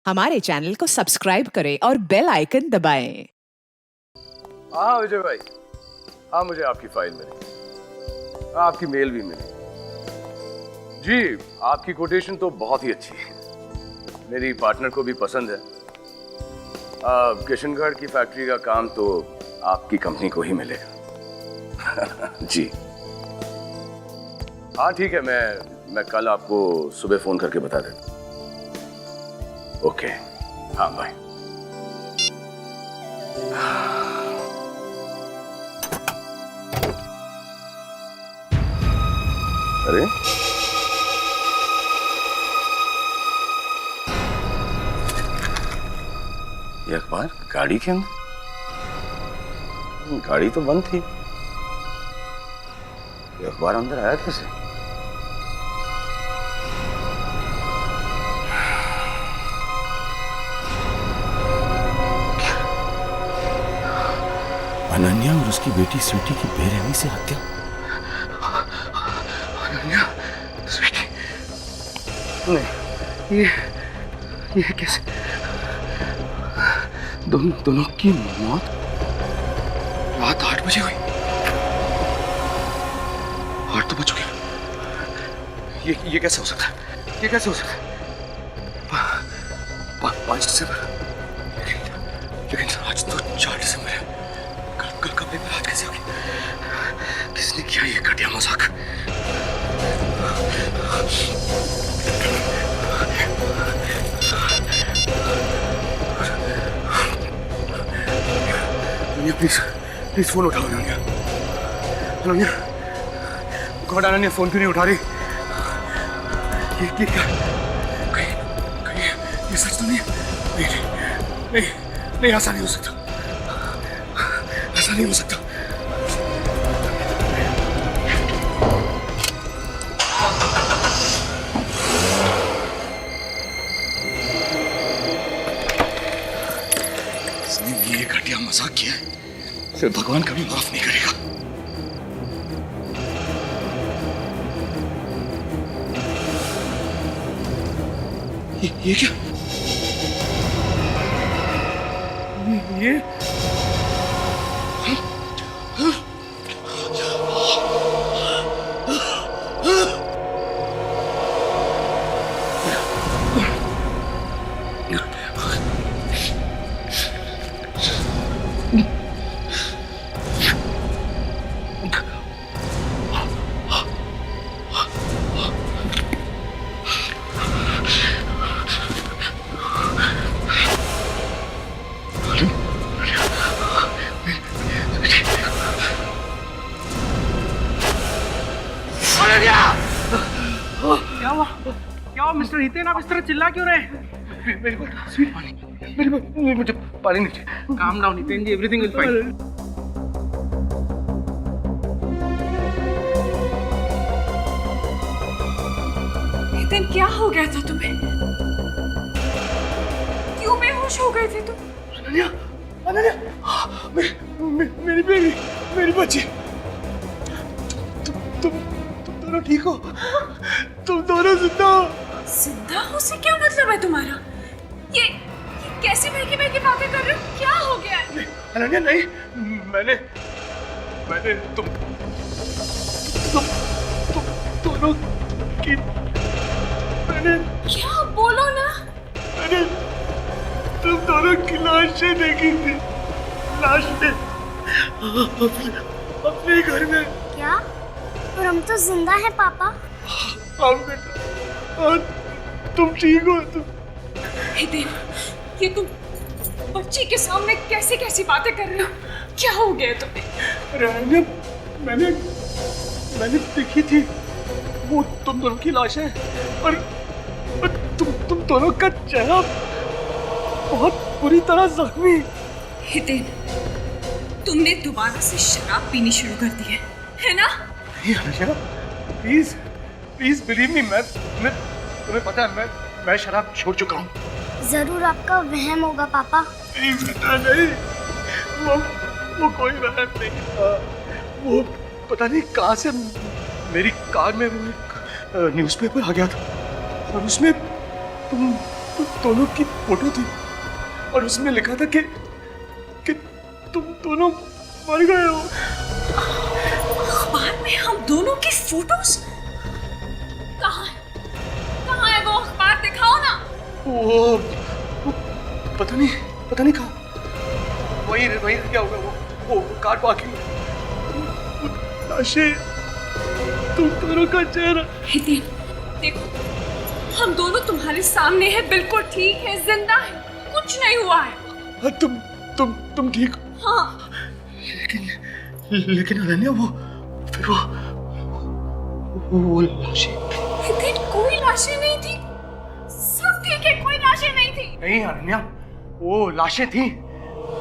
हमारे चैनल को सब्सक्राइब करें और बेल आइकन दबाएं। हाँ विजय भाई, हाँ मुझे आपकी फाइल मिली, आपकी मेल भी मिली। जी, आपकी कोटेशन तो बहुत ही अच्छी है, मेरी पार्टनर को भी पसंद है। किशनगढ़ की फैक्ट्री का काम तो आपकी कंपनी को ही मिलेगा। जी हाँ ठीक है, मैं कल आपको सुबह फोन करके बता देता। ओके, हाँ बाय। अरे ये अखबार गाड़ी के अंदर? गाड़ी तो बंद थी, ये अखबार अंदर आया कैसे? अनन्या और उसकी बेटी स्वीटी की बेरहमी से हत्या। अनन्या, स्वीटी, नहीं, ये कैसे? दोनों की मौत रात 8 बजे हुई। 8 तो बज चुके। ये कैसे हो सकता है? ये कैसे हो सकता है? 5 दिसंबर, लेकिन आज तो 4 दिसंबर है। कल का पेपर आज कैसे हो गया? किसने किया ये घटिया मजाक? प्लीज फोन उठाओ अनन्या। अनन्या, गॉड अनन्या फोन क्यों नहीं उठा रही? ये क्या? कहीं ये सच तो नहीं? नहीं, ऐसा नहीं हो सकता, ऐसा नहीं हो सकता। इसने ये घटिया मजाक किया है, फिर भगवान कभी माफ नहीं करेगा। ये क्या? ये क्या हुआ मिस्टर हितेन, आप इस तरह चिल्ला क्यों रहे? मुझे पानी नहीं चाहिए। Calm down Hiten ji, everything will fine. Hiten, क्या हो गया था तुम्हें? क्यों बेहोश हो गए थे तुम? अनन्या, मेरी बेबी, मेरी बच्ची, तुम दोनों ठीक हो? तुम दोनों जिंदा हो? जिंदा हो से क्या मतलब है तुम्हारा? ये कैसी महकी बातें कर रहे हो? क्या हो गया है? अनन्या नहीं, मैंने तुम दोनों की, मैंने क्या? बोलो ना। मैंने तुम दोनों की लाशें देखी थी, लाशें अपने घर में। क्या? और हम तो जिंदा हैं पापा। हाँ बेटा, और तुम ठीक हो? तुम हितेन, ये तुम बच्ची के सामने कैसी बातें कर रहे हो? क्या हो गया तुम्हें? अरे अनन्या, मैंने देखी थी वो तुम दोनों की लाशें, और तुम दोनों का चेहरा बहुत बुरी तरह जख्मी। हितेन, तुमने दोबारा से शराब पीनी शुरू कर दी है ना? नहीं अनन्या, प्लीज बिलीव मी, तुम्हें पता है मैं शराब छोड़ चुका हूँ। जरूर आपका वहम होगा पापा। नहीं बेटा नहीं, वो कोई वहम नहीं था। वो पता नहीं कहाँ से मेरी कार में वो एक न्यूज़पेपर आ गया था और उसमें दोनों की फोटो थी और उसमें लिखा था कि तुम दोनों मर गए हो। अखबार में हम दोनों की फोटोज? कहाँ है वो अखबार? दिखाओ ना। वो पता नहीं कहाँ। वही क्या होगा वो कार पार्किंग में। लाशें, तुम दोनों का चेहरा। हितेन, देखो, हम दोनों तुम्हारे सामने हैं, बिल्कुल ठीक है, जिंदा है, कुछ नहीं हुआ है। हाँ, तुम ठीक हो? हाँ। लेकिन अनन्या, वो लाशें। हितेन, कोई लाशें नहीं थी, सब ठीक है, कोई लाशें नहीं थी। नहीं अनन्या, वो लाशें थी,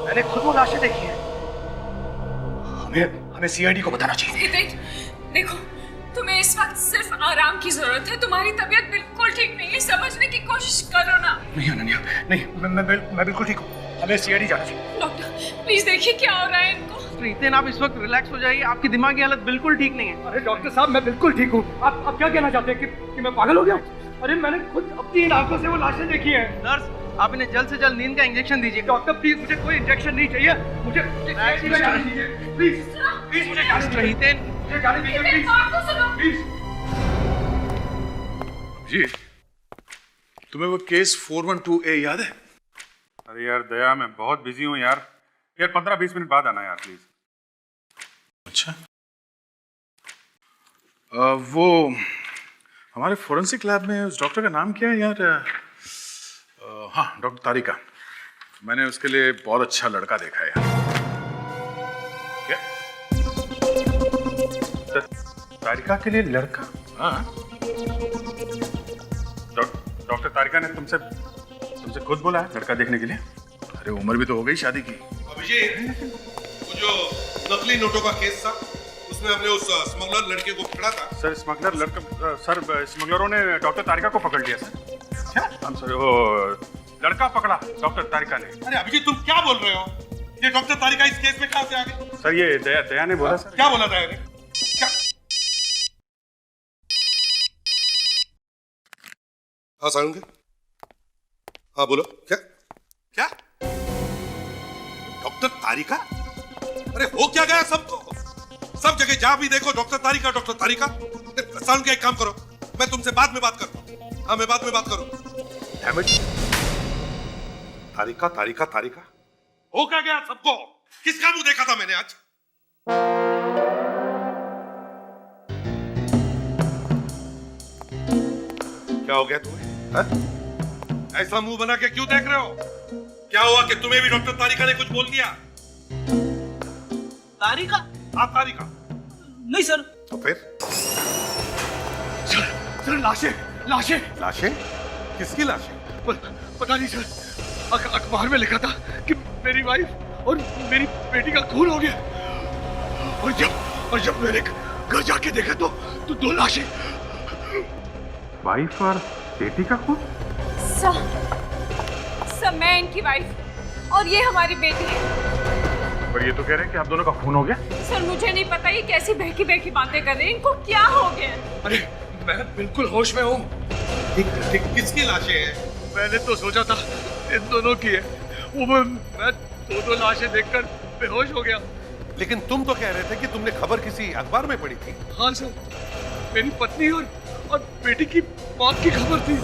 मैंने खुद वो लाशें देखी हैं। हमें सीआईडी को बताना चाहिए। हितेन, देखो, तुम्हें इस वक्त सिर्फ आराम की जरूरत है, तुम्हारी तबीयत बिल्कुल ठीक नहीं है, समझने की कोशिश करो ना। नहीं अनन्या, नहीं, मैं बिल्कुल ठीक हूँ, हमें सीआईडी जाना चाहिए। डॉक्टर प्लीज देखिए क्या हो रहा है इनको। हितेन, आप इस वक्त रिलैक्स हो जाइए, आपकी दिमागी हालत बिल्कुल ठीक नहीं है। अरे डॉक्टर साहब, मैं बिल्कुल ठीक हूँ। आप क्या कहना चाहते हैं कि मैं पागल हो गया? अरे मैंने खुद अपनी इन आंखों से वो लाशें देखी हैं। नर्स, आप इन्हें जल्द से जल्द नींद का इंजेक्शन दीजिए। डॉक्टर प्लीज, मुझे कोई इंजेक्शन नहीं चाहिए, मुझे जाने दीजिए प्लीज मुझे जाने दीजिए। हितेन, मुझे जाने दीजिए प्लीज बात तो सुनो। प्लीज। जी, तुम्हें वो केस 412A याद है? अरे यार दया, मैं बहुत बिजी हूँ यार 15-20 मिनट बाद आना यार प्लीज। अच्छा, वो हमारे फोरेंसिक लैब में उस डॉक्टर का नाम क्या है यार? हाँ, डॉक्टर तारिका। मैंने उसके लिए बहुत अच्छा लड़का देखा है यार। क्या? तारिका के लिए लड़का? हाँ, डॉक्टर तारिका ने तुमसे खुद बोला है लड़का देखने के लिए? अरे उम्र भी तो हो गई शादी की। अभिजीत, वो जो नकली नोटों का केस था, उसमें हमने उस स्मगलर लड़के को पकड़ा था। सर स्मगलरों ने डॉक्टर तारिका को पकड़ लिया सर। क्या? हम सर वो लड़का पकड़ा डॉक्टर तारिका ने। अरे अभिजीत, तुम क्या बोल रहे हो? ये डॉक्टर तारिका इस केस में कहाँ से आ गई? सर ये दया ने बोला सर। क्या बोला था यार? क्या? हाँ सारंग, हाँ बोलो। क्या डॉक्टर तारिका? अरे हो क्या गया सबको? सब जगह जहां भी देखो डॉक्टर तारिका, डॉक्टर तारिका। सारंग, एक काम करो, मैं तुमसे बाद में बात करता हूँ। हाँ, मैं बाद में बात करूँ। तारिका हो क्या गया सबको? किसका मुंह देखा था मैंने आज? क्या हो गया तुम्हें? ऐसा मुंह बना के क्यों देख रहे हो? क्या हुआ कि तुम्हें भी डॉक्टर तारिका ने कुछ बोल दिया? तारिका? हाँ, तारिका। नहीं सर। तो फिर? सर लाशें। किसकी लाशें? पता नहीं सर, अखबार में लिखा था कि मेरी वाइफ और मेरी बेटी का खून हो गया। और जब मैंने घर जाके देखा तो 2 लाशें। वाइफ और बेटी का खून? सर, मैं इनकी वाइफ और ये हमारी बेटी है। पर ये तो कह रहे हैं कि आप दोनों का खून हो गया। सर, मुझे नहीं पता ये कैसी बहकी बातें कर रहे हैं, इनको क्या हो गया? अरे मैं बिल्कुल होश में हूँ। ठीक, किसकी लाशें हैं? मैंने तो सोचा था इन दोनों की है, वो मैं 2 लाशें देखकर बेहोश हो गया। लेकिन तुम तो कह रहे थे कि तुमने खबर किसी अखबार में पढ़ी थी। हाँ सर, मेरी पत्नी और बेटी की मौत की खबर थी।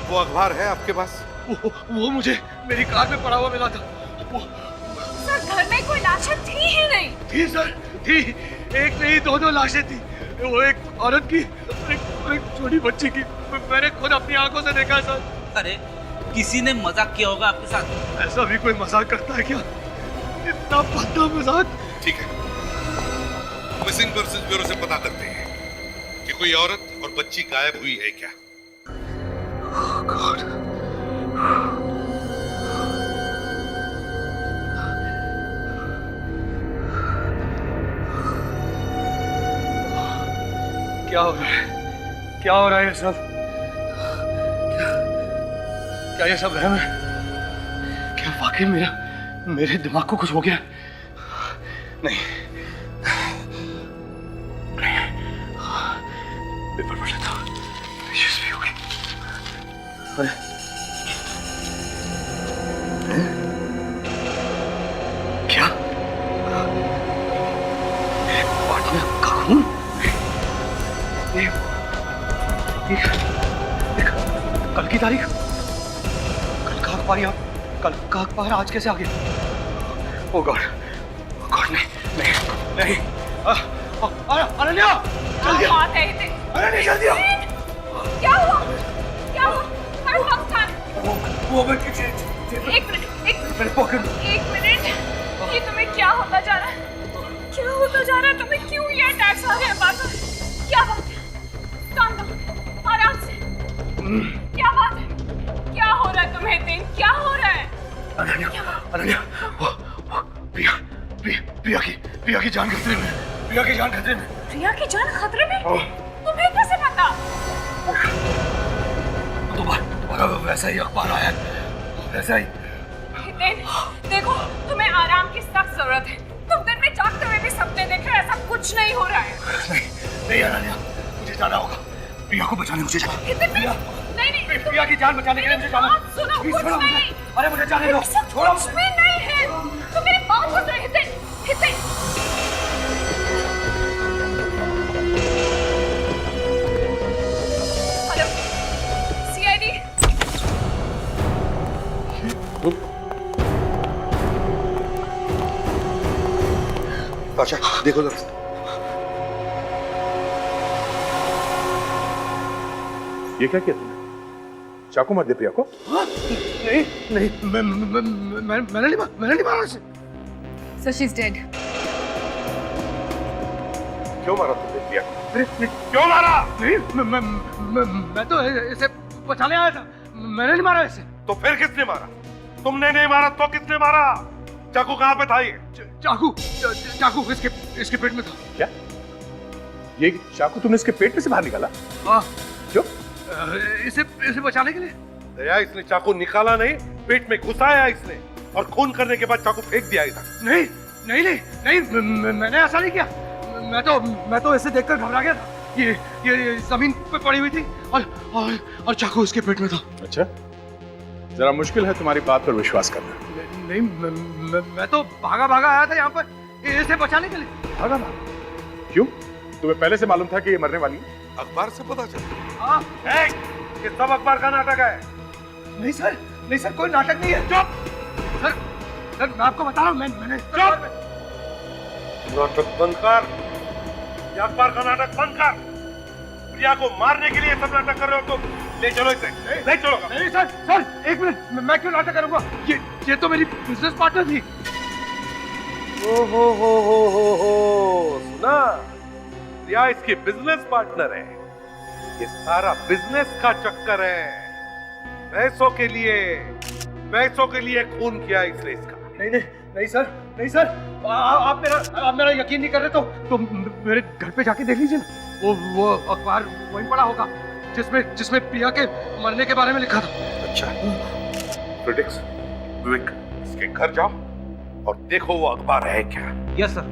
वो अखबार है आपके पास? वो मुझे मेरी कार में पड़ा हुआ मिला था। सर, घर में कोई लाशें थी ही नहीं। थी सर, थी। एक नहीं 2 लाशें थी। वो एक औरत की और एक छोटी बच्ची की। मैंने खुद अपनी आंखों से देखा सर। अरे किसी ने मजाक किया होगा आपके साथ। ऐसा भी कोई मजाक करता है क्या? इतना भद्दा मजाक। ठीक है, मिसिंग पर्सन्स ब्यूरो से पता करते हैं कि कोई औरत और बच्ची गायब हुई है क्या। गॉड, क्या हो रहा है? क्या हो रहा है ये सब? क्या ये सब वहम है? क्या वाकई मेरे दिमाग को कुछ हो गया? नहीं, पेपर पढ़ लेता हूँ, यशस्वी हो गई। अरे क्या पार्टनर का खून? ये कल की तारीख, कल का अखबार यार, कल का अखबार आज कैसे आ गया? ओ गॉड, गॉड नहीं नहीं नहीं, अनन्या जल्दी आ, अनन्या जल्दी आ। क्या हुआ? क्या हुआ? हर वक्त वो मैं एक मिनट मेरे पॉकेट। ये तुम्हें क्या होता जा रहा है? क्या होता जा रहा है तुम्हें? क्यों ये अटैक्स आ रहे हैं बार बार? क्या बात है? काम आराम से। क्या बात है? क्या हो रहा है तुम्हें दिन? क्या हो रहा है? अनन्या वो प्रिया की जान खतरे में। प्रिया की जान खतरे में। प्रिया की जान खतरे में? तुम्हें कैसे पता? दोबारा वैसा ही अखबार आया है, वैसा ही। हितेन, देखो तुम्हें आराम की सख्त जरूरत है। तुम दिन में जागते हुए भी सपने देख रहे हो, ऐसा कुछ नहीं हो रहा है। नहीं अनन्या, मुझे जाना होगा। प्रिया को बचाने मुझे जाना। प्रिया प्रिया की जान बचाने के लिए मुझे जाना। सुनो, कुछ नहीं। अरे मुझे जाने दो। छोड़ो। कुछ भी नहीं है। तुम मेरी बात सुन रहे हितेन। Hello, CID. बादशाह देखो जरा। ये क्या किया तुमने? चाकू मार दे प्रिया को? नहीं नहीं, मैंने नहीं मारा उसे। So she's dead. क्यों मारा तुमने प्रिया को? क्यों मारा? नहीं, मैं तो इसे बचाने आया था। मैंने नहीं मारा इसे। तो फिर किसने मारा? तुमने नहीं मारा तो किसने मारा? चाकू कहाँ पे था ये? चाकू इसके पेट में था। क्या? ये चाकू तुमने इसके पेट में से बाहर निकाला? हाँ। क्यों? इसे बचाने के लिए। दया, इसने चाकू निकाला नहीं, पेट में घुसाया इसने, और खून करने के बाद चाकू फेंक दिया इधर। नहीं, मैंने ऐसा नहीं किया। मैं तो इसे देखकर घबरा गया था। ये जमीन पे पड़ी हुई थी और चाकू इसके पेट में था। अच्छा, जरा मुश्किल है तुम्हारी बात पर विश्वास करना। नहीं, मैं तो भागा आया था यहाँ पर इसे बचाने के लिए। भागा? क्यों? तुम्हें पहले से मालूम था कि ये मरने वाली है? अखबार से पता चला? हाँ। ये सब अखबार का नाटक है। नहीं सर, कोई नाटक नहीं है। चुप। सर मैं आपको बता रहा हूँ, मैंने नाटक बंद कर। ये अखबार का नाटक बंद कर। प्रिया को मारने के लिए सब नाटक कर रहे हो तुम। ले चलो इसे। ले चलो। नहीं सर, एक मिनट। मैं क्यों नाटक करूंगा? ये तो मेरी बिजनेस पार्टनर थी। हो सुना? प्रिया इसकी बिजनेस पार्टनर है। ये सारा बिजनेस का चक्कर है। पैसों के लिए खून किया इसने इसका। नहीं सर, आप मेरा यकीन नहीं कर रहे तो मेरे घर पे जाके देख लीजिए ना। वो अखबार वहीं पड़ा होगा जिसमें प्रिया के मरने के बारे में लिखा था। अच्छा, प्रिडिक्स विवेक, इसके घर जाओ और देखो वो अखबार है क्या। Yes sir.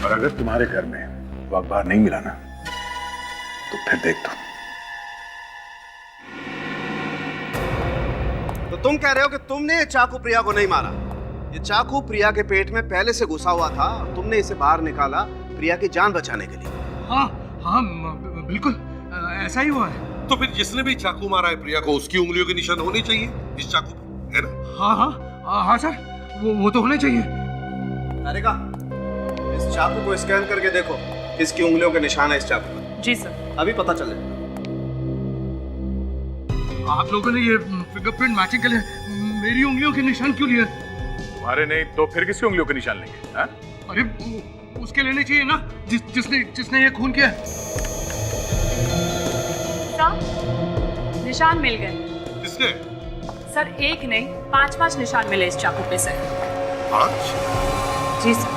और अगर तुम्हारे घर में वो अखबार नहीं मिला ना, तो फिर देख दो। तो तुम कह रहे हो कि तुमने ये चाकू प्रिया को नहीं मारा? ये चाकू प्रिया के पेट में पहले से घुसा हुआ था, तुमने इसे बाहर निकाला प्रिया की जान बचाने के लिए। हाँ, बिल्कुल ऐसा ही हुआ है। तो फिर जिसने भी चाकू मारा है प्रिया को, उसकी उंगलियों के निशान होने चाहिए इस चाकू पे, है ना? हाँ सर, वो तो होने चाहिए। तारिका, इस चाकू को स्कैन करके देखो किसकी उंगलियों के निशान है इस चाकू पर। जी सर। अभी पता चले। आप लोगों ने ये फिंगरप्रिंट मैचिंग के लिए मेरी उंगलियों के निशान क्यों लिए? तुम्हारे नहीं तो फिर किसकी उंगलियों के निशान लेंगे? हाँ? अरे उसके लेने चाहिए ना जिसने ये खून किया। सर, निशान मिल गए। किसने? सर, एक नहीं 5 निशान मिले इस चाकू पे से। 5? जी सर,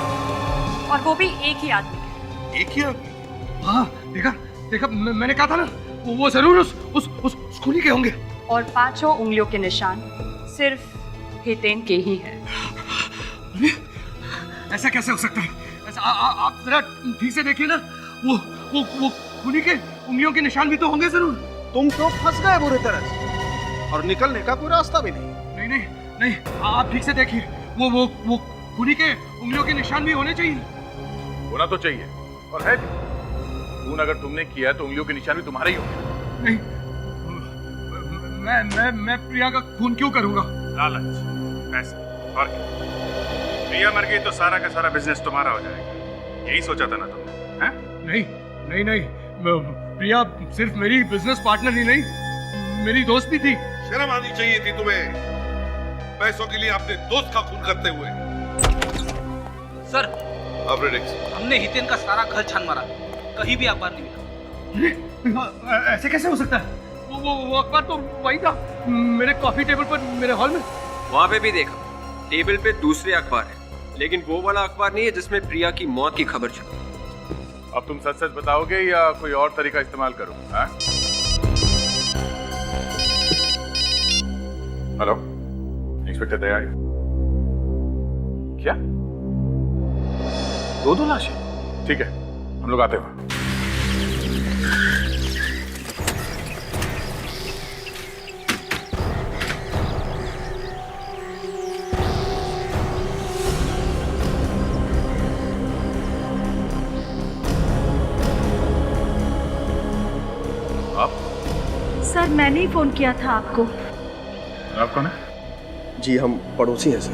और वो भी एक ही आदमी के। एक ही आदमी? हाँ, देखा मैंने कहा था ना, वो जरूर उस खूनी के होंगे। और 5 उंगलियों के निशान सिर्फ हितेन के ही हैं। ऐसा कैसे हो सकता है? ऐसा आप जरा ठीक से देखिए ना, वो खूनी के उंगलियों के निशान भी तो होंगे जरूर। तुम तो फंस गए बुरी तरह से और निकलने का कोई रास्ता भी नहीं। नहीं नहीं नहीं, आप ठीक से देखिए, वो खूनी के उंगलियों के निशान भी होने चाहिए। होना तो चाहिए और है भी। खून अगर तुमने किया है तो उंगलियों के निशान भी तुम्हारे ही होंगे। नहीं, मैं प्रिया का खून क्यों करूंगा? लालच, पैसे और क्या? प्रिया मर गई तो सारा का सारा बिजनेस तुम्हारा हो जाएगा, यही सोचा था ना तुमने? हैं? नहीं नहीं नहीं, प्रिया सिर्फ मेरी बिजनेस पार्टनर ही नहीं, मेरी दोस्त भी थी। शर्म आनी चाहिए थी तुम्हें, पैसों के लिए अपने दोस्त का खून करते हुए। सर, हमने हितेन का सारा घर छान मारा, कहीं भी अखबार नहीं मिला। ऐसे कैसे हो सकता है? वो अखबार तो वही था, मेरे कॉफी टेबल पर, मेरे हॉल में। वहाँ पे भी देखा, टेबल पे दूसरे अखबार है, लेकिन वो वाला अखबार नहीं है जिसमें प्रिया की मौत की खबर छपी। अब तुम सच सच बताओगे या कोई और तरीका इस्तेमाल करो? हाँ? हेलो, इंस्पेक्टर दया। क्या 2 लाशें? ठीक है, हम लोग आते हैं। सर, मैंने ही फोन किया था आपको। आप कौन है? जी हम पड़ोसी हैं सर।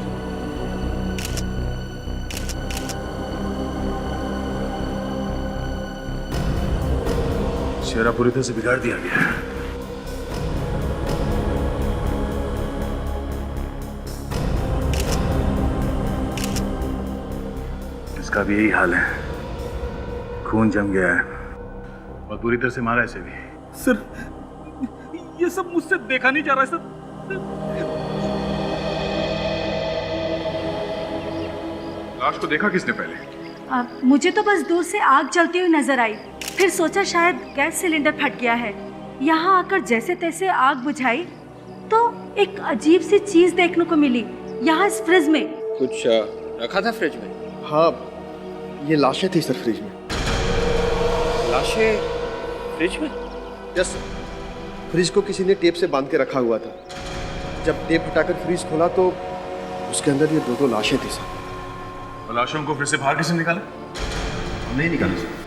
चेहरा पूरी तरह से बिगाड़ दिया गया है। इसका भी यही हाल है, खून जम गया है और पूरी तरह से मारा इसे भी। सर, ये सब मुझसे देखा नहीं जा रहा है सर। लाश को देखा किसने पहले? मुझे तो बस दूर से आग जलती हुई नजर आई, फिर सोचा शायद गैस सिलेंडर फट गया है। यहाँ आकर जैसे तैसे आग बुझाई तो एक अजीब सी चीज देखने को मिली यहाँ इस फ्रिज में। कुछ रखा था फ्रिज में? हाँ, ये लाशें थी सर फ्रिज में। लाशें फ्रिज में? यस सर, फ्रिज को किसी ने टेप से बांध के रखा हुआ था। जब टेप हटाकर फ्रिज खोला तो उसके अंदर ये 2 लाशें थी सर। और लाशों को फिर से बाहर किसने निकाला? नहीं निकाला सर।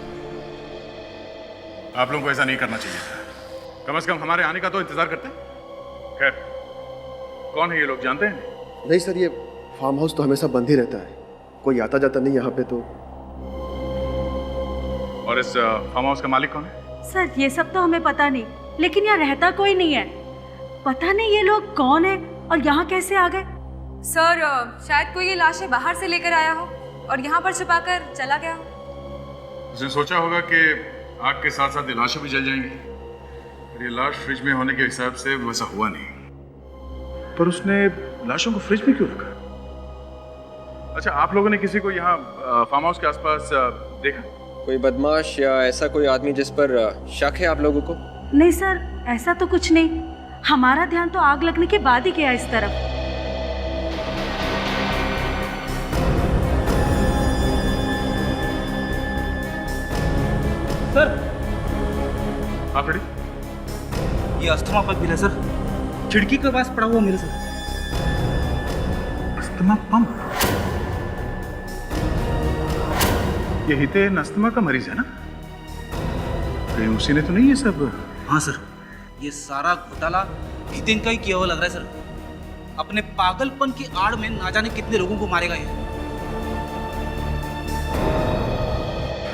आप लोगों को ऐसा नहीं करना चाहिए था, कम से कम हमारे आने का तो इंतजार करते। खैर, कौन है ये लोग, जानते हैं? नहीं सर, ये फार्म हाउस तो हमेशा बंद ही रहता है, कोई आता जाता नहीं यहाँ पे तो। और इस फार्म हाउस का मालिक कौन है? सर, ये सब तो हमें पता नहीं, लेकिन यहाँ रहता कोई नहीं है। पता नहीं ये लोग कौन है और यहाँ कैसे आ गए। सर, शायद कोई ये लाशें बाहर से लेकर आया हो और यहाँ पर छुपाकर चला गया हो। उसने सोचा होगा कि आग के साथ साथ लाशें भी जल जाएंगी, और ये लाश फ्रिज में होने के हिसाब से वैसा हुआ नहीं। पर उसने लाशों को फ्रिज में क्यों रखा? अच्छा, आप लोगों ने किसी को यहाँ फार्म हाउस के आसपास देखा? कोई बदमाश या ऐसा कोई आदमी जिस पर शक है आप लोगों को? नहीं सर, ऐसा तो कुछ नहीं। हमारा ध्यान तो आग लगने के बाद ही गया इस तरफ। सर, आप रेडी? ये अस्थमा पंप मिला सर, खिड़की के पास पड़ा हुआ मिला सर। Asthma pump? ये हितेन अस्थमा का मरीज है ना? कहीं उसी ने तो नहीं ये सब? हाँ सर, ये सारा घोटाला हितेन का ही किया हुआ लग रहा है सर। अपने पागलपन की आड़ में ना जाने कितने लोगों को मारेगा ये।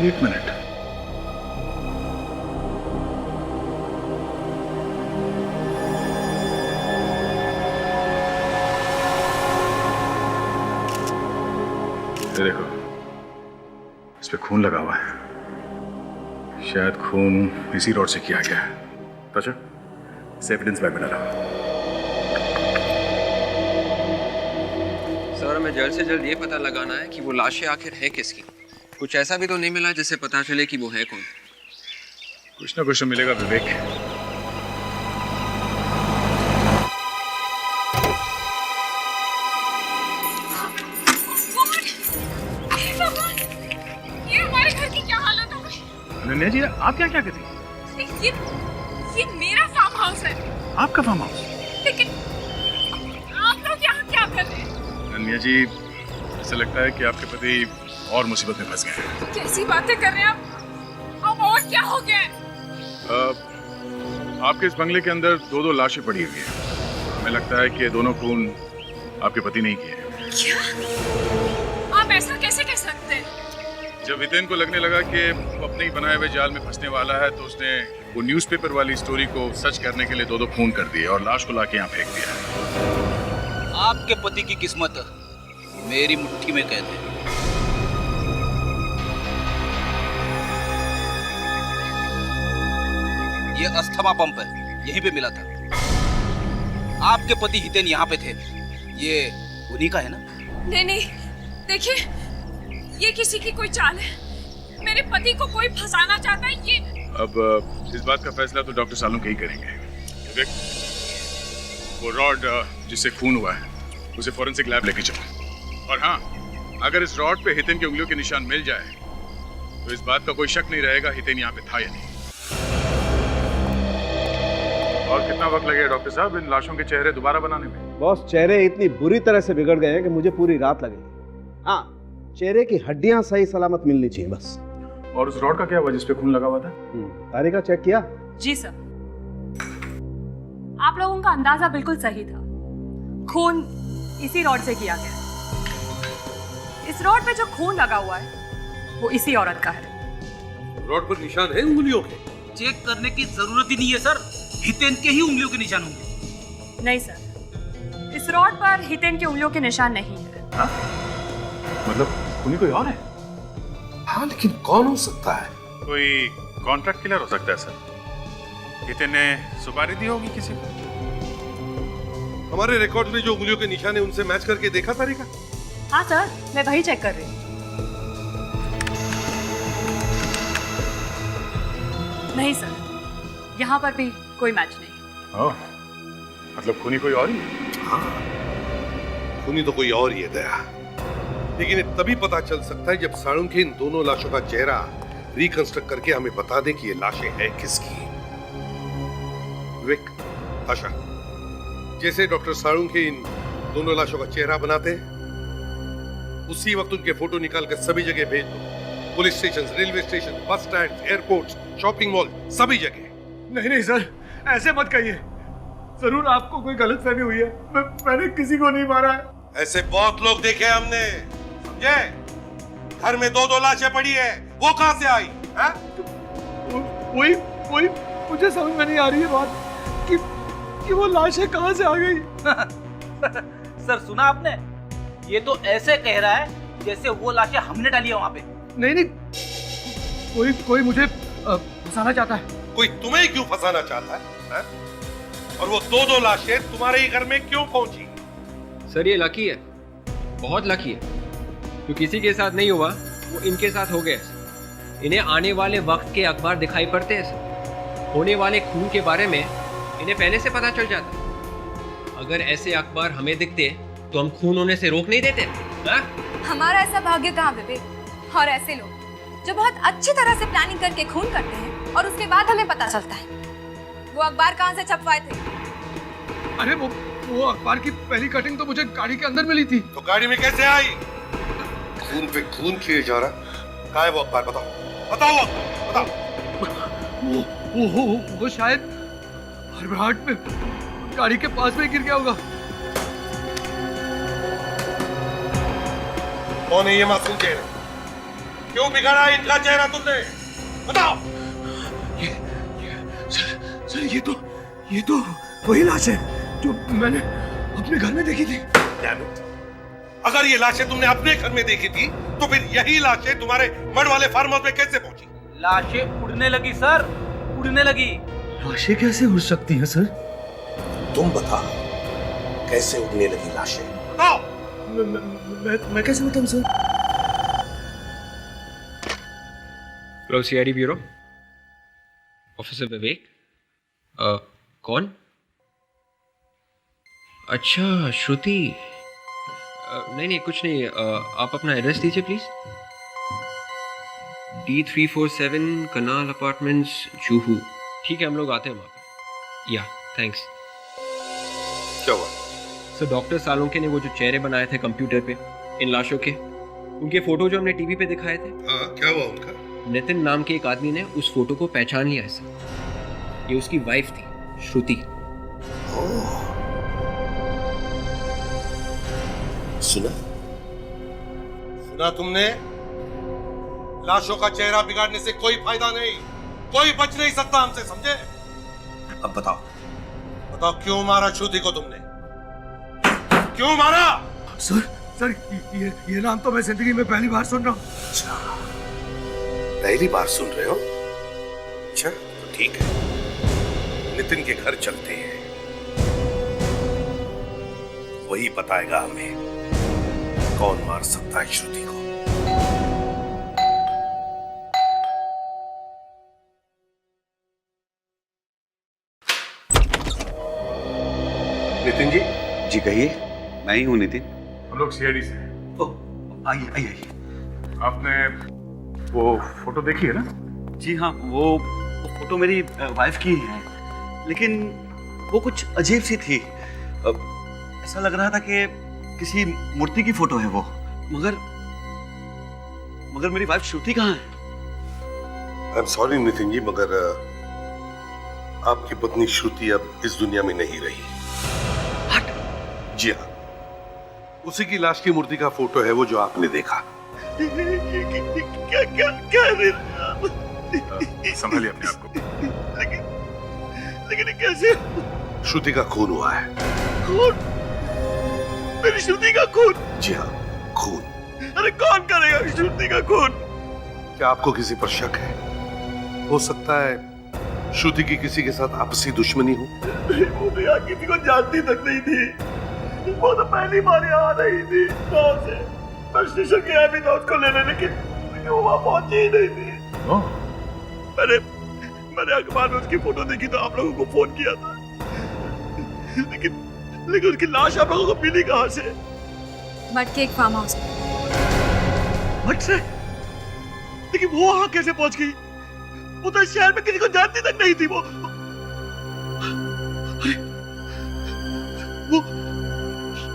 एक मिनट, ये देखो, इस पे खून लगा हुआ है। शायद खून इसी रोड से किया गया है। तो चल, इसे एविडेंस बैग में डालो। सर, हमें जल्द से जल्द ये पता लगाना है कि वो लाशें आखिर है किसकी। कुछ ऐसा भी तो नहीं मिला जिससे पता चले कि वो है कौन। कुछ ना कुछ तो मिलेगा विवेक। ये हमारे घर की क्या हालत हो गई? अनन्या जी, आप क्या क्या कहती? ये मेरा फार्म हाउस है। आपका फार्म हाउस? लेकिन आप लोग यहाँ क्या कर रहे हैं? अनन्या जी, ऐसा लगता है कि आपके पति और मुसीबत में फंस गए हैं। कैसी बातें कर रहे हैं आप? अब और क्या हो गया? आपके इस बंगले के अंदर दो लाशें पड़ी हुई हैं। हमें लगता है कि ये दोनों खून आपके पति ने किए हैं। क्या? आप ऐसा कैसे कह सकते हैं? जब हितेन को लगने लगा कि वो अपने ही बनाए हुए जाल में फंसने वाला है, तो उसने वो न्यूज़पेपर वाली स्टोरी को सच करने के लिए दो खून कर दिए और लाश को लाके यहाँ फेंक दिया। आपके पति की किस्मत मेरी मुट्ठी में कैद है। ये अस्थमा पंप है, यहीं पे मिला था। आपके पति हितेन यहाँ पे थे। ये उन्हीं का है ना? नहीं, देखिए, ये किसी की कोई चाल है। मेरे पति को कोई फंसाना चाहता है। ये अब इस बात का फैसला तो डॉक्टर सालुंखे ही करेंगे। देख, वो रॉड जिससे खून हुआ है, उसे फॉरेंसिक लैब लेके चलो। और हाँ, अगर इस रॉड पे हितेन की उंगलियों के निशान मिल जाए तो इस बात का कोई शक नहीं रहेगा हितेन यहाँ पे था या नहीं। और कितना वक्त लगेगा डॉक्टर साहब इन लाशों के चेहरे दोबारा बनाने में? बॉस, चेहरे इतनी बुरी तरह से बिगड़ गए हैं कि मुझे पूरी रात लगेगी। हाँ, चेहरे की हड्डियां सही सलामत मिलनी चाहिए बस। और उस रॉड का क्या हुआ जिस पे खून लगा हुआ था? तारिका चेक किया? जी सर, आप लोगों का अंदाजा बिल्कुल सही था। खून इसी रॉड से किया गया है। इस रॉड पे जो खून लगा हुआ है वो इसी औरत का है। रॉड पर निशान है उंगलियों के? चेक करने की जरूरत ही नहीं है सर, हितेन के ही उंगलियों के निशान होंगे। नहीं सर, इस रॉड पर हितेन की उंगलियों के निशान नहीं है। हाँ? मतलब खूनी कोई और है? हाँ, लेकिन कौन हो सकता है? कोई कॉन्ट्रैक्ट किलर हो सकता है सर। हितेन ने सुपारी दी होगी किसी को। हमारे रिकॉर्ड में जो उंगलियों के निशान है उनसे मैच करके देखा तारिका? हाँ सर, मैं वही चेक कर रही हूँ। नहीं सर, यहाँ पर भी कोई मैच नहीं। ओह, मतलब खूनी कोई और ही? हाँ, खूनी तो कोई और ही है दया। लेकिन ये तभी पता चल सकता है जब साळुंखे इन दोनों लाशों का चेहरा रिकंस्ट्रक्ट करके हमें बता दे कि ये लाशें हैं किसकी। विक, आशा, जैसे डॉक्टर साळुंखे इन दोनों लाशों का चेहरा बनाते हैं, उसी वक्त उनके फोटो निकाल कर सभी जगह भेज दो। Police station, railway station, bus stand, airport, shopping mall, सभी जगह। नहीं सर, ऐसे मत कहिए। जरूर आपको कोई गलतफहमी हुई है। मैंने किसी को नहीं मारा है। ऐसे बहुत लोग देखे हमने, समझे? घर में दो लाशें पड़ी है, वो कहां से आई? वही मुझे समझ में नहीं आ रही है बात कि वो लाशें कहां से आ गई। सर, सुना आपने? ये तो ऐसे कह रहा है जैसे वो लाशें हमने डाली है वहां पे। नहीं, कोई मुझे फंसाना चाहता है। कोई तुम्हें क्यों फंसाना चाहता है? और वो दो लाशें तुम्हारे ही घर में क्यों पहुंची? सर, ये लकी है, बहुत लकी है। जो किसी के साथ नहीं हुआ वो इनके साथ हो गया। इन्हें आने वाले वक्त के अखबार दिखाई पड़ते हैं। होने वाले खून के बारे में इन्हें पहले से पता चल जाता। अगर ऐसे अखबार हमें दिखते तो हम खून होने से रोक नहीं देते। हमारा ऐसा भाग्य कहाँ बेबे। और ऐसे लोग जो बहुत अच्छी तरह से प्लानिंग करके खून करते हैं और उसके बाद हमें पता चलता है। वो अखबार कहाँ से छपवाए थे? अरे वो अखबार की पहली कटिंग तो मुझे गाड़ी के अंदर मिली थी। तो गाड़ी में कैसे आई? खून पे खून किए जा रहा। कहाँ है वो अखबार? बताओ। वो शायद हड़बड़ाहट में गाड़ी के पास में गिर गया होगा। कौन है ये मासूम चेहरा? क्यों बिगाड़ा इनका चेहरा तुमने? बताओ। सर, ये तो वही लाश है जो मैंने अपने घर में देखी थी। अगर ये लाशें तुमने अपने घर में देखी थी तो फिर यही लाशें तुम्हारे मड वाले फार्म हाउस में कैसे पहुंची? लाशें उड़ने लगी सर, उड़ने लगी। लाशें कैसे उड़ सकती हैं सर? तुम बता, कैसे उड़ने लगी लाशें? बताओ। मैं कैसे बताऊं sir? Hello, CID bureau, officer Vivek. कौन? अच्छा, श्रुति। नहीं, कुछ नहीं। आप अपना एड्रेस दीजिए please. D347 kanal apartments, Juhu. ठीक है, हम लोग आते हैं वहाँ पर। या थैंक्स। क्या हुआ? सर, डॉक्टर सालुंखे ने वो जो चेहरे बनाए थे कंप्यूटर पे इन लाशों के, उनके फोटो जो हमने टीवी पे दिखाए थे, हाँ, क्या हुआ उनका? नितिन नाम के एक आदमी ने उस फोटो को पहचान लिया है सर। ये उसकी वाइफ थी, श्रुति। सुना तुमने? लाशों का चेहरा बिगाड़ने से कोई फायदा नहीं, कोई बच नहीं सकता हमसे, समझे? अब बताओ क्यों मारा श्रुति को तुमने? क्यों मारा? सर ये नाम तो मैं जिंदगी में पहली बार सुन रहा हूँ। अच्छा, पहली बार सुन रहे हो? अच्छा, तो ठीक है, नितिन के घर चलते हैं, वही बताएगा हमें कौन मार सकता है श्रुति को। नितिन जी। जी कहिए। मैं ही हूँ नितिन। हम लोग सीआईडी से हैं। आइए। आपने वो फोटो देखी है ना? जी हाँ, वो फोटो मेरी वाइफ की है, लेकिन वो कुछ अजीब सी थी। ऐसा लग रहा था कि किसी मूर्ति की फोटो है वो, मगर मेरी वाइफ श्रुति कहाँ है? I am sorry Nitin ji, मगर आपकी पत्नी श्रुति अब इस दुनिया में नहीं रही। जी हाँ, उसी की लाश की मूर्ति का फोटो है वो जो आपने देखा। क्या संभालिए अपने आप को। लेकिन कैसे? श्रुति का खून हुआ है। खून? मेरी श्रुति का खून? जी हाँ, खून। अरे कौन करेगा श्रुति का खून? क्या आपको किसी पर शक है? हो सकता है श्रुति की किसी के साथ आपसी दुश्मनी हो। वो तो यहाँ किसी को जानती तक नहीं थी, वो तो पहली बार यहाँ आ रही थी गाँव से। मैं स्टेशन गया भी था उसको लेने, लेकिन वो वहाँ पहुंची ही नहीं थी। मैंने अखबार में उसकी फोटो देखी तो आप लोगों को फोन किया था, लेकिन उसकी लाश आप लोगों को मिली कहाँ से? मट के एक फार्म हाउस। मट से? लेकिन वो वहाँ कैसे पहुंच गई? वो तो शहर में किसी को जानती तक नहीं थी। वो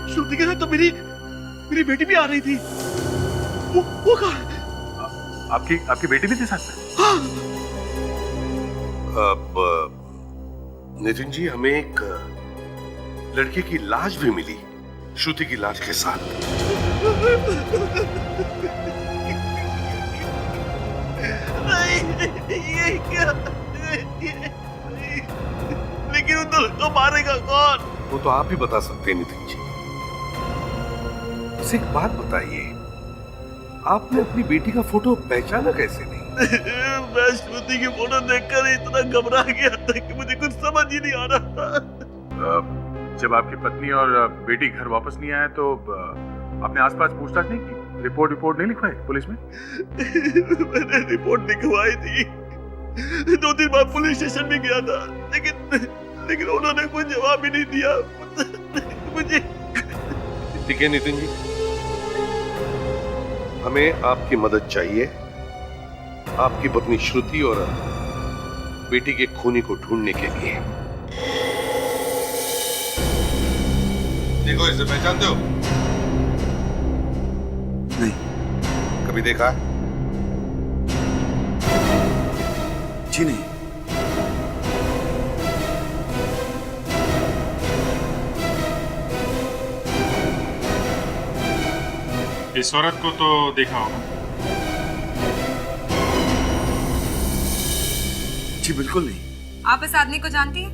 श्रुति के साथ तो मेरी बेटी भी आ रही थी। वो कहाँ? आपकी बेटी भी थी साथ में? हाँ। अब नितिन जी, हमें एक लड़के की लाश भी मिली श्रुति की लाश के साथ। ये क्या? लेकिन उनको मारेगा कौन? वो तो आप ही बता सकते हैं नितिन जी। एक बात बताइए, आपने अपनी बेटी का फोटो पहचाना कैसे नहीं? मैं श्रुति की फोटो देखकर इतना घबरा गया था कि मुझे कुछ समझ ही नहीं आ रहा था। जब आपकी पत्नी और बेटी घर वापस नहीं आए तो आपने आसपास पूछताछ नहीं की? रिपोर्ट नहीं लिखवाई पुलिस में? मैंने रिपोर्ट लिखवाई थी, 2-3 बार पुलिस स्टेशन भी गया था, लेकिन उन्होंने कोई जवाब ही नहीं दिया मुझे। ठीक है नितिन जी, हमें आपकी मदद चाहिए आपकी पत्नी श्रुति और बेटी के खूनी को ढूंढने के लिए। देखो, इसे पहचानते हो? नहीं। कभी देखा? जी नहीं। इस औरत को तो देखा होगा। जी बिल्कुल नहीं। आप इस आदमी को जानती हैं?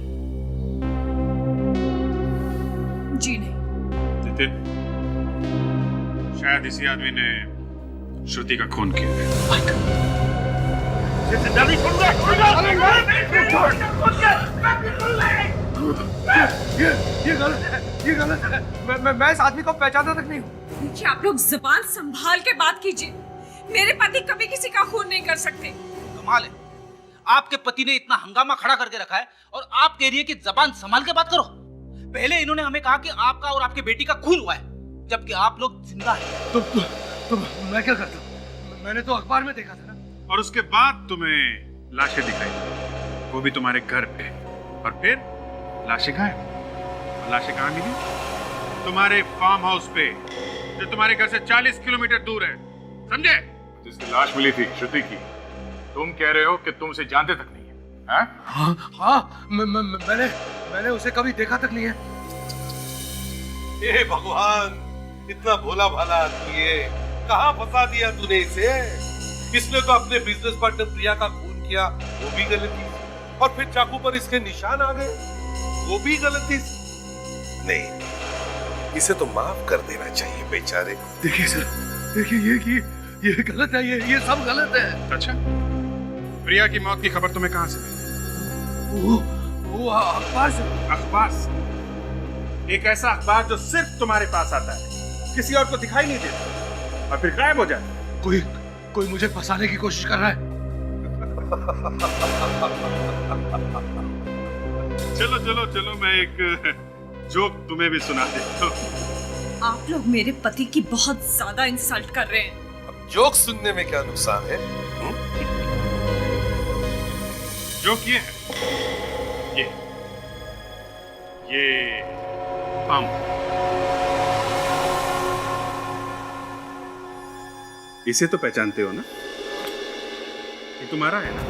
जी नहीं। नितिन, शायद इसी आदमी ने श्रुति का खून किया है। ये गलत है। मैं इस आदमी को पहचानता तक नहीं हूँ। देखिए, आप लोग जुबान संभाल के बात कीजिए। मेरे पति कभी किसी का खून नहीं कर सकते। कमाल है, आपके पति ने इतना हंगामा खड़ा करके रखा है और आप कह रही है कि जबान संभाल के बात करो। पहले इन्होंने हमें कहा कि आपका और आपके बेटी का खून हुआ है, जबकि आप लोग जिंदा हैं। तो मैं क्या करता? मैंने तो अखबार में देखा था ना। और उसके बाद तुम्हें लाशें दिखाई। वो भी तुम्हारे घर पे, और फिर लाशें गायब। और लाशें कहाँ मिली? तुम्हारे फार्म हाउस पे, जो तुम्हारे घर से 40 किलोमीटर दूर है, समझे? जिसकी लाश मिली थी श्रुति की, तुम कह रहे हो कि तुम उसे जानते तक नहीं है? हाँ, मैंने उसे कभी देखा तक नहीं है। हे भगवान, इतना भोला भाला आदमी है, कहाँ फंसा दिया तूने इसे? इसने तो अपने बिजनेस पार्टनर प्रिया का खून किया, वो भी गलती, और फिर चाकू पर इसके निशान आ गए, वो भी गलती। नहीं, इसे तो माफ कर देना चाहिए बेचारे को। देखिए सर, देखिए ये गलत है, ये सब गलत है। अच्छा, प्रिया की मौत की खबर तुम्हें कहाँ से मिली? वो अखबार से। अखबार से? एक ऐसा अखबार जो सिर्फ तुम्हारे पास आता है, किसी और को दिखाई नहीं देता, और फिर गायब हो जाता है। कोई मुझे फंसाने की कोशिश कर रहा है। चलो मैं एक जोक तुम्हें भी सुना देता हूँ। आप लोग मेरे पति की बहुत ज्यादा इंसल्ट कर रहे हैं। अब जोक सुनने में क्या नुकसान है? जोक ये है, ये पंप, इसे तो पहचानते हो ना? ये तुम्हारा है ना?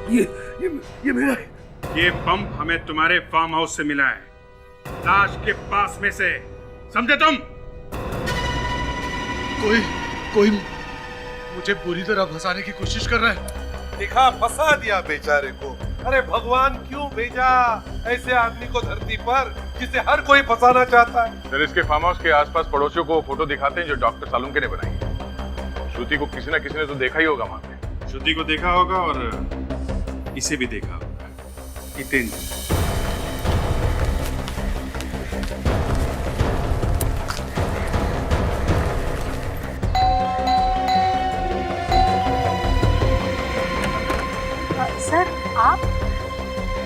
ये मेरा है। ये पंप हमें तुम्हारे फार्म हाउस से मिला है, लाश के पास में से, समझे तुम? कोई मुझे बुरी तरह फंसाने की कोशिश कर रहा है। देखा, फंसा दिया बेचारे को। अरे भगवान क्यों भेजा ऐसे आदमी को धरती पर, जिसे हर कोई फंसाना चाहता है? सर, इसके फार्म हाउस के आसपास पड़ोसियों को फोटो दिखाते हैं जो डॉक्टर सालुंके ने बनाई है। श्रुति को किसी न किसी ने तो देखा ही होगा वहां पे। श्रुति को देखा होगा और इसे भी देखा होगा, हितेंद्र।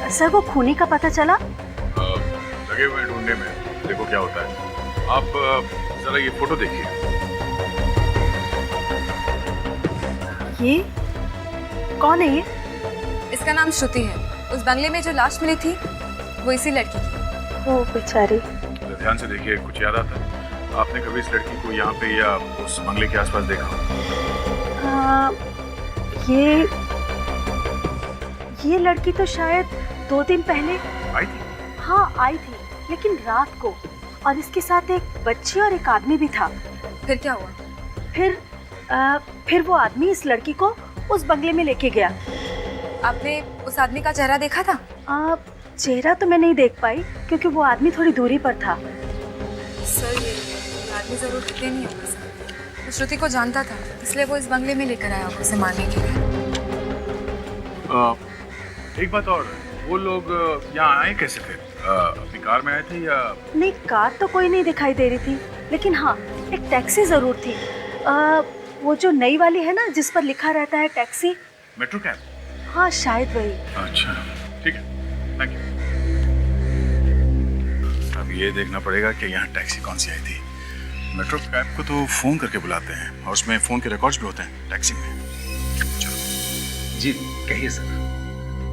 सर, वो खूनी का पता चला? लगे हुए ढूंढने में, देखो क्या होता है। आप जरा ये फोटो देखिए। ये कौन है? ये इसका नाम श्रुति है। उस बंगले में जो लाश मिली थी वो इसी लड़की की। ओ बेचारी। ध्यान से देखिए, कुछ याद आता है? आपने कभी इस लड़की को यहाँ पे या उस बंगले के आसपास देखा? ये लड़की तो शायद 2 दिन पहले आई थी। हाँ, आई थी, लेकिन रात को, और इसके साथ एक बच्ची और एक आदमी भी था। फिर क्या हुआ? फिर वो आदमी इस लड़की को उस बंगले में लेके गया। आपने उस आदमी का चेहरा देखा था? चेहरा तो मैं नहीं देख पाई, क्योंकि वो आदमी थोड़ी दूरी पर था। सर, ये आदमी जरूर कितने नहीं होगा सर। वो श्रुति को जानता था, इसलिए वो इस बंगले में लेकर आया उसे मारने के लिए। एक बात और, वो लोग यहाँ आए कैसे थे? अपनी कार में आए थे या? नहीं, कार तो कोई नहीं दिखाई दे रही थी, लेकिन हाँ, एक टैक्सी जरूर थी। वो जो नई वाली है ना, जिस पर लिखा रहता है टैक्सी। Metro cab? हाँ, शायद वही। अच्छा, ठीक है, थैंक यू। अब ये देखना पड़ेगा कि यहाँ टैक्सी कौन सी आई थी। मेट्रो कैब को तो फोन करके बुलाते हैं, और उसमें फोन के रिकॉर्ड्स भी होते हैं टैक्सी में। चलो। जी कहिए सर।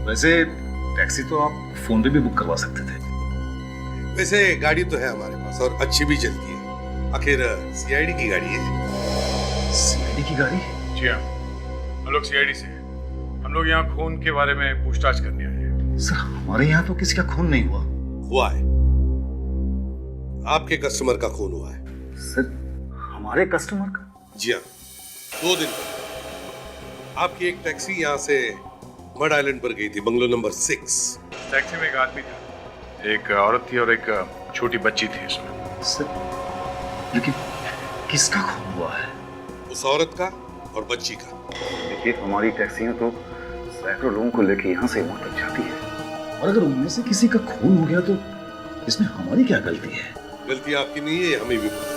वैसे टैक्सी तो आप फोन पे भी बुक करवा सकते थे। वैसे गाड़ी तो है हमारे पास, और अच्छी भी चलती है। आखिर सीआईडी की गाड़ी है। सीआईडी की गाड़ी? जी हाँ, हम लोग सीआईडी से। हम लोग यहाँ खून के बारे में पूछताछ करने आए हैं। सर, हमारे यहाँ तो किसी का खून नहीं हुआ है। आपके कस्टमर का खून हुआ है। सर, हमारे कस्टमर का? जी हाँ, 2 दिन पहले आपकी एक टैक्सी यहाँ से मड आइलैंड पर गई थी, बंगलो नंबर 6। टैक्सी में एक आदमी था, एक औरत थी और एक छोटी बच्ची थी इसमें। सर, लेकिन किसका खून हुआ है? उस औरत का और बच्ची का। देखिए, हमारी टैक्सियां तो सैकड़ों लोगों को लेके यहाँ से वहाँ तक जाती है, और अगर उनमें से किसी का खून हो गया तो इसमें हमारी क्या गलती है? गलती आपकी नहीं है, हमें भी पता,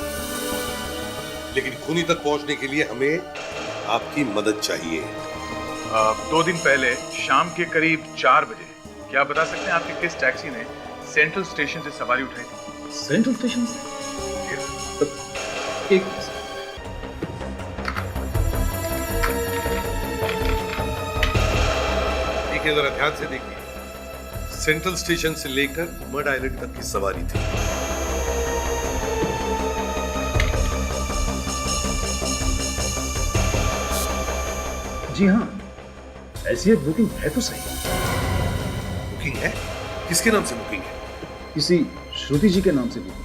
लेकिन खूनी तक पहुँचने के लिए हमें आपकी मदद चाहिए। 2 दिन पहले शाम के करीब 4 बजे, क्या आप बता सकते हैं आपकी किस टैक्सी ने सेंट्रल स्टेशन से सवारी उठाई थी? सेंट्रल स्टेशन से? एक देखिए, जरा ध्यान से देखिए। सेंट्रल स्टेशन से लेकर मड आइलैंड तक की सवारी थी। जी हाँ, ऐसी एक बुकिंग है तो सही। बुकिंग है? किसके नाम से बुकिंग है? किसी श्रुति जी के नाम से बुकिंग।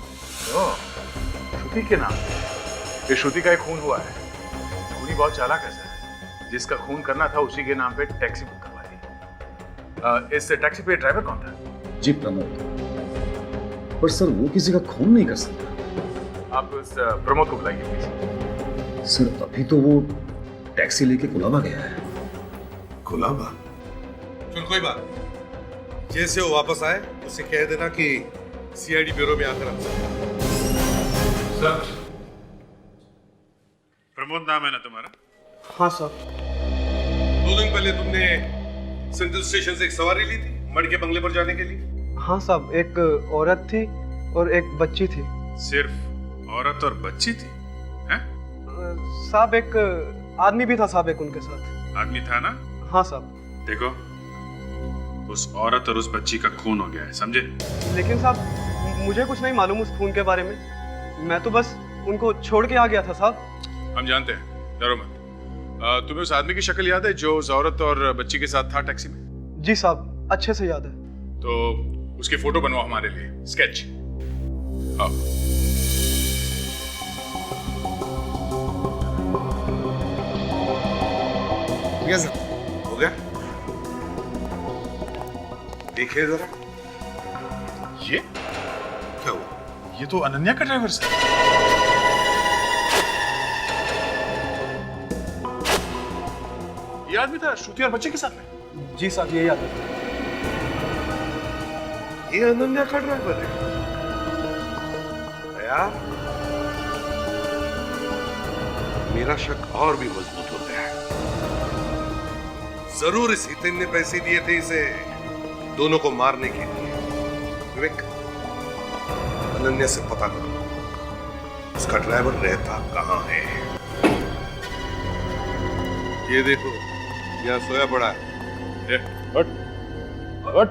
श्रुति के नाम? ये श्रुति का एक खून हुआ है। खूनी बहुत चालाक है सर। जिसका खून करना था उसी के नाम पे टैक्सी बुक करवा दी। इस टैक्सी पे ड्राइवर कौन था? जी प्रमोद। पर सर वो किसी का खून नहीं कर सकता। आप उस प्रमोद को बुलाइए प्लीज। सर अभी तो वो टैक्सी लेके कुलाबा गया है। कुलाबा? चल कोई बात, जैसे वो वापस आए उसे कह देना कि सीआईडी ब्यूरो में आकर हमसे। सर, प्रमोद नाम है ना तुम्हारा? हाँ सर। 2 दिन पहले तुमने सेंट्रल स्टेशन से एक सवारी ली थी मड के बंगले पर जाने के लिए? हाँ साहब, एक औरत थी और एक बच्ची थी। सिर्फ औरत और बच्ची थी? हैं? साहब एक आदमी भी था साहब, एक उनके साथ। आदमी था ना? हाँ साहब। देखो, उस औरत और उस बच्ची का खून हो गया है, समझे? लेकिन साहब मुझे कुछ नहीं मालूम उस खून के बारे में। मैं तो बस उनको छोड़ के आ गया था साहब। हम जानते हैं, डरो मत। तुम्हें उस आदमी की शक्ल याद है जो उस औरत और बच्ची के साथ था टैक्सी में? जी साहब, अच्छे से याद है। तो उसकी फोटो बनवाओ हमारे लिए, स्केच। आओ। Yes sir. हो गया? देखिए जरा। ये क्या हुआ? ये तो अनन्या का ड्राइवर सर। ये आदमी था श्रुति और बच्चे के साथ में? जी साहब, ये याद है। ये अनन्या का ड्राइवर है? यार मेरा शक और भी मजबूत हो गया है। जरूर इस हितेन ने पैसे दिए थे इसे दोनों को मारने के लिए। विवेक, अनन्या से पता करो उसका ड्राइवर रहता कहां है। ये देखो, यहाँ सोया पड़ा है। हट, हट।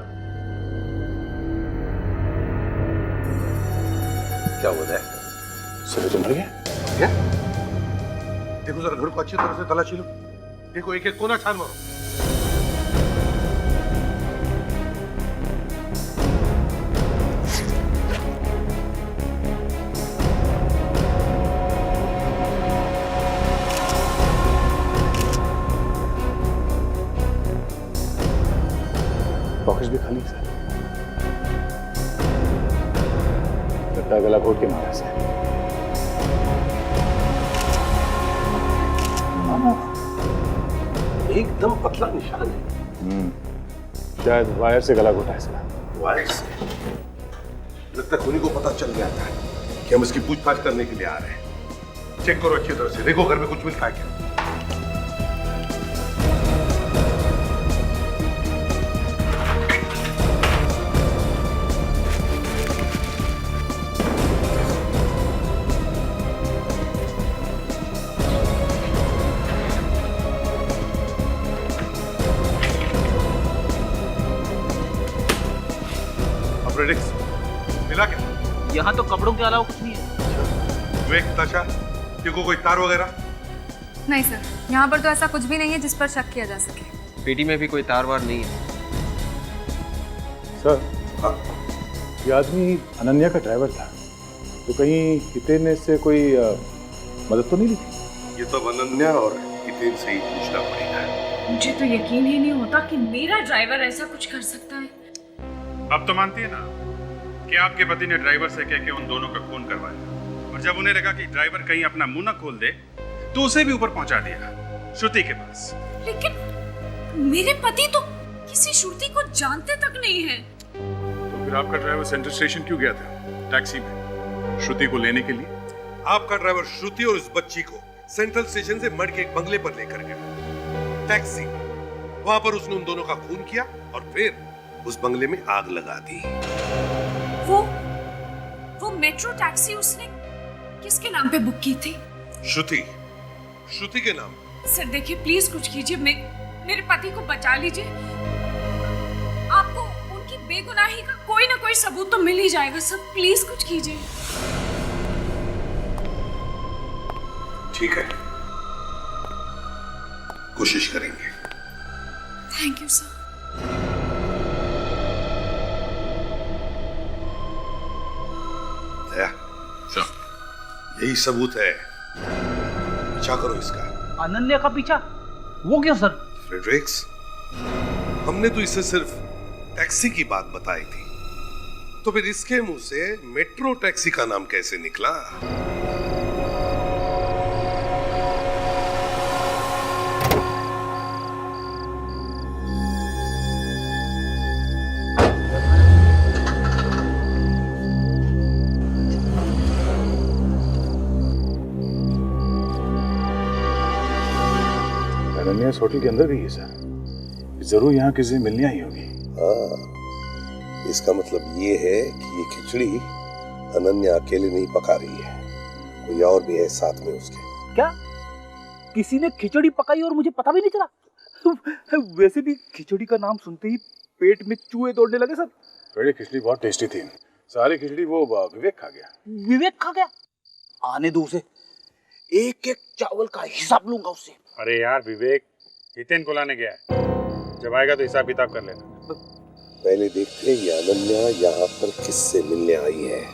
क्या हुआ है? सुबह तो मर गया? क्या? देखो जरा घर को अच्छी तरह से तलाशी लो। देखो एक एक कोना छान मारो। पॉकेट भी खाली सर। गट्टा गला घोट के मारा से। एकदम पतला निशान है। शायद वायर से गला घोटा है सर। वायर से? लगता है खूनी को पता चल गया था कि हम इसकी पूछताछ करने के लिए आ रहे हैं। चेक करो अच्छी तरह से, देखो घर में कुछ मिलता है क्या। मिला क्या? यहाँ तो कपड़ों के अलावा कुछ नहीं है। विवेक, ताशा, देखो कोई तार वगैरह? नहीं सर, यहाँ पर तो ऐसा कुछ भी नहीं है जिस पर शक किया जा सके। पेटी में भी कोई तार वार नहीं है। सर, ये आदमी अनन्या का ड्राइवर था, तो कहीं हितेन ने इससे कोई मदद तो नहीं ली थी? ये तो अनन्या और हितेन से ही पूछना पड़ेगा। मुझे तो यकीन ही नहीं होता कि मेरा ड्राइवर ऐसा कुछ कर सकता है। अब तो मानती है ना कि आपके पति ने ड्राइवर से कह के उन दोनों का खून करवाया, और जब उन्हें लगा कि ड्राइवर कहीं अपना मुंह न खोल दे तो उसे भी ऊपर पहुंचा दिया श्रुति के पास। लेकिन मेरे पति तो किसी श्रुति को जानते तक नहीं है। तो फिर आपका ड्राइवर सेंट्रल स्टेशन क्यों गया था टैक्सी में श्रुति को लेने के लिए? आपका ड्राइवर श्रुति और उस बच्ची को सेंट्रल स्टेशन से मड के एक बंगले पर लेकर गया टैक्सी। वहां पर उसने उन दोनों का खून किया और फिर उस बंगले में आग लगा दी। वो मेट्रो टैक्सी उसने किसके नाम पे बुक की थी? श्रुति के नाम। सर देखिए, प्लीज कुछ कीजिए, मेरे पति को बचा लीजिए। आपको उनकी बेगुनाही का कोई ना कोई सबूत तो मिल ही जाएगा सर, प्लीज कुछ कीजिए। ठीक है, कोशिश करेंगे। Thank you sir. दया, यही सबूत है, पीछा करो इसका। अनन्या का पीछा? वो क्यों सर? फ्रेडरिक्स, हमने तो इसे सिर्फ टैक्सी की बात बताई थी, तो फिर इसके मुंह से मेट्रो टैक्सी का नाम कैसे निकला? अनन्या इस होटल के अंदर गई है सर, जरूर यहाँ किसी से मिलने आई होगी। हाँ, इसका मतलब ये है कि ये खिचड़ी अनन्या अकेले नहीं पका रही है, कोई और भी है साथ में उसके। क्या किसी ने खिचड़ी पकाई और मुझे पता भी नहीं चला? वैसे भी खिचड़ी का नाम सुनते ही पेट में चूहे दौड़ने लगे सर। बड़ी खिचड़ी बहुत टेस्टी थी, सारी खिचड़ी वो विवेक खा गया। विवेक खा गया? आने दो उसे, एक एक चावल का हिसाब लूंगा उससे। अरे यार विवेक हितेन को लाने गया है, जब आएगा तो हिसाब किताब कर लेना। पहले देखते हैं ये अनन्या यहाँ पर किससे मिलने आई है।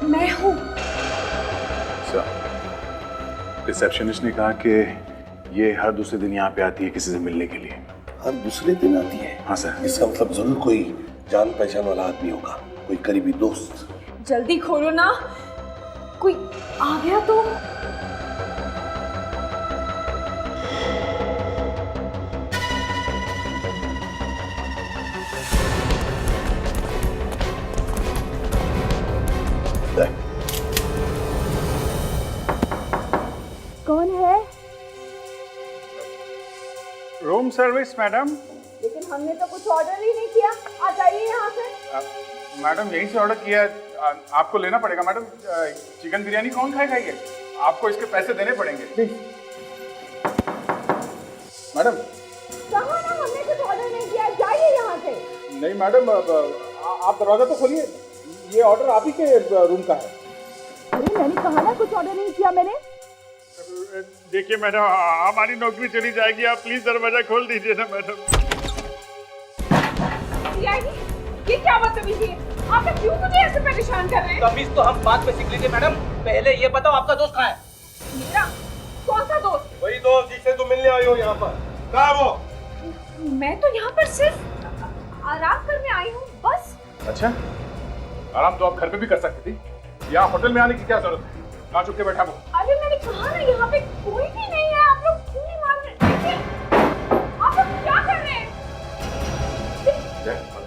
मैं हूँ। रिसेप्शनिस्ट ने कहा कि ये हर दूसरे दिन यहाँ पे आती है किसी से मिलने के लिए। हर दूसरे दिन आती है? हाँ सर। इसका मतलब जरूर कोई जान पहचान वाला आदमी होगा, कोई करीबी दोस्त। जल्दी खोलो ना, कोई आ गया तो। कौन है? Room service madam. लेकिन हमने तो कुछ ऑर्डर ही नहीं किया, आ जाइए यहाँ से। मैडम यहीं से ऑर्डर किया, आपको लेना पड़ेगा मैडम। चिकन बिरयानी कौन खाएगा ये? आपको इसके पैसे देने पड़ेंगे। मैडम कहाँ ना, हमने कुछ ऑर्डर नहीं किया, जाइए यहाँ से। नहीं मैडम, आप दरवाजा तो खोलिए, ये ऑर्डर आप ही के रूम का है। अरे मैंने कहा ना कुछ ऑर्डर नहीं किया मैंने। देखिए मैडम, हमारी नौकरी चली जाएगी, आप प्लीज दरवाजा खोल दीजिए ना मैडम। ये क्या बदतमीजी है? आप क्यों मुझे ऐसे परेशान कर रहे हैं? तमीज तो हम बाद में सीख लेंगे मैडम, पहले ये बताओ आपका दोस्त कहाँ है? मेरा कौन सा दोस्त? वही दोस्त जिससे तुम मिलने आई हो यहाँ पर। कहाँ है वो? मैं तो यहाँ पर सिर्फ आराम करने आई हूँ बस। अच्छा, आराम तो आप घर पे भी कर सकती थी, यहाँ होटल में आने की क्या जरूरत है? कहाँ चुप के बैठा वो? अरे मैंने कहा ना यहाँ पे कोई भी नहीं है, आप लोग क्यों नहीं मान रहे? आप लोग क्या कर रहे हैं?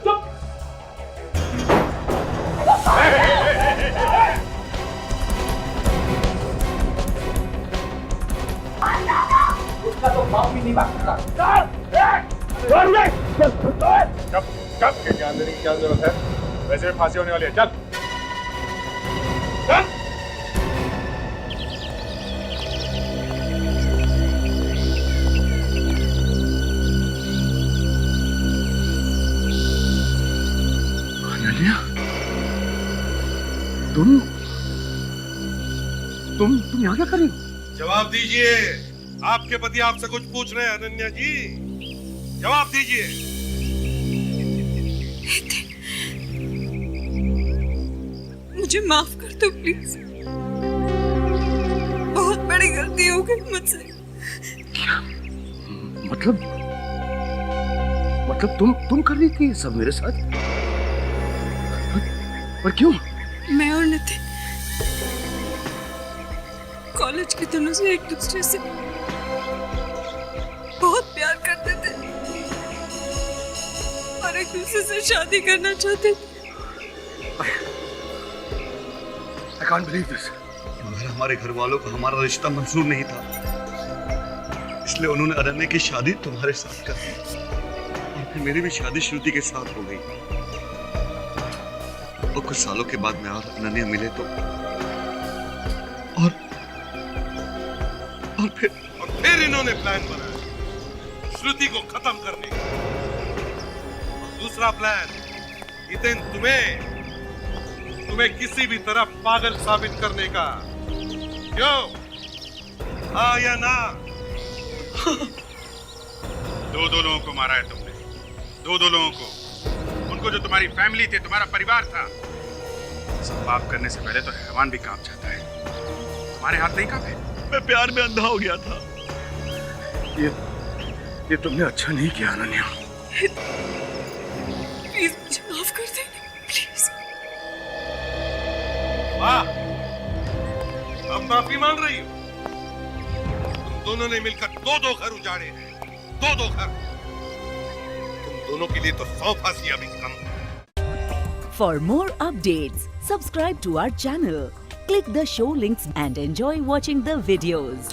चुप! उसका तो बाप भी नहीं बात करता। कब के ज्ञान देने की क्या जरूरत है? वैसे भी फांसी होने वाली है, चल चल। तुम यहाँ क्या कर रही हो? जवाब दीजिए, आपके पति आपसे कुछ पूछ रहे हैं अनन्या जी, जवाब दीजिए। मुझे माफ कर दो प्लीज, बहुत बड़ी गलती हो गई मुझसे। मतलब तुम कर रही थी ये सब मेरे साथ? पर क्यों? मैं और नितिन कॉलेज के दिनों से एक दूसरे से बहुत प्यार करते थे और एक दूसरे से शादी करना चाहते थे। I can't believe this. मगर हमारे घर वालों को हमारा रिश्ता मंजूर नहीं था, इसलिए उन्होंने अनन्या की शादी तुम्हारे साथ कर दी और फिर मेरी भी शादी श्रुति के साथ हो गई। और कुछ सालों के बाद मैं और अनन्या मिले तो और फिर इन्होंने प्लान बनाया श्रुति को खत्म करने का। और दूसरा प्लान, नितिन, तुम्हें किसी भी तरह पागल साबित करने का। क्यों? हाँ या ना? दो लोगों को मारा है तुमने, दो लोगों को, उनको जो तुम्हारी फैमिली थे, तुम्हारा परिवार था। सब पाप करने से पहले तो हैवान भी कांप जाता है, तुम्हारे हाथ नहीं कांपे? मैं प्यार में अंधा हो गया था। ये तुमने अच्छा नहीं किया अनन्या। प्लीज मुझे माफ कर देना, प्लीज। वाह, अब माफी मांग रही हो? तुम दोनों ने मिलकर दो घर उजाड़े हैं, दो घर। तुम दोनों के लिए तो 100 फांसियां भी कम। For more updates, subscribe to our channel, click the show links and enjoy watching the videos.